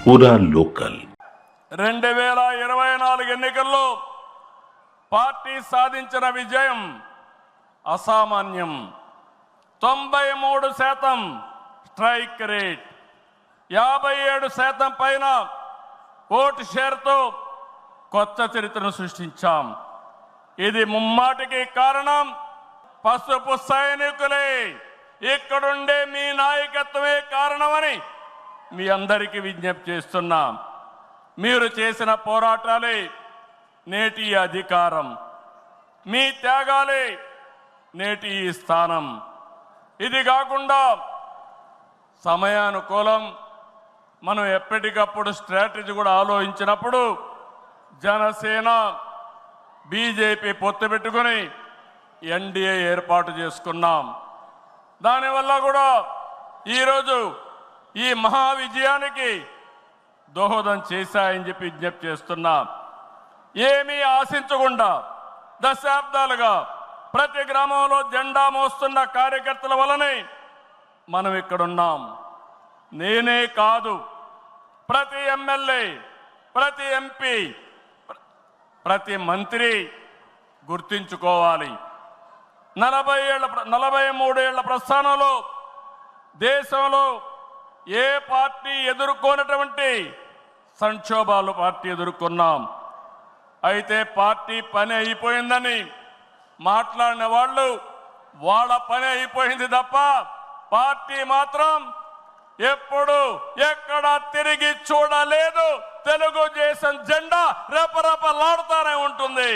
పూరా లోకల్ 2024 ఎన్నికల్లో పార్టీ సాధించిన విజయం అసామాన్యం. 93% స్ట్రైక్ రేట్, 57% పైన ఓటు షేర్తో కొత్త చరిత్రను సృష్టించాం. ఇది ముమ్మాటికి కారణం పసుపు సైనికులే, ఇక్కడుండే మీ నాయకత్వమే కారణమని మీ అందరికీ విజ్ఞప్తి చేస్తున్నాం. మీరు చేసిన పోరాటాలే నేటి అధికారం, మీ త్యాగాలే నేటి ఈ స్థానం. ఇది కాకుండా సమయానుకూలం మనం ఎప్పటికప్పుడు స్ట్రాటజీ కూడా ఆలోచించినప్పుడు జనసేన బీజేపీ పొత్తు పెట్టుకుని ఎన్డీఏ ఏర్పాటు చేసుకున్నాం. దానివల్ల కూడా ఈరోజు ఈ మహా విజయానికి దోహదం చేశాయని చెప్పి విజ్ఞప్తి చేస్తున్నాం. ఏమీ ఆశించకుండా దశాబ్దాలుగా ప్రతి గ్రామంలో జెండా మోస్తున్న కార్యకర్తల వలనే మనం ఇక్కడున్నాం. నేనే కాదు, ప్రతి ఎమ్మెల్యే, ప్రతి ఎంపీ, ప్రతి మంత్రి గుర్తించుకోవాలి. 43 ఏళ్ల ప్రస్థానంలో దేశంలో ఏ పార్టీ ఎదుర్కొన్నటువంటి సంక్షోభాలు పార్టీ ఎదుర్కొన్నాం. అయితే పార్టీ పని అయిపోయిందని మాట్లాడిన వాళ్ళు వాళ్ళ పని అయిపోయింది తప్ప పార్టీ మాత్రం ఎప్పుడు ఎక్కడ తిరిగి చూడలేదు. తెలుగుదేశం జెండా రెపరెపలాడుతూనే ఉంటుంది.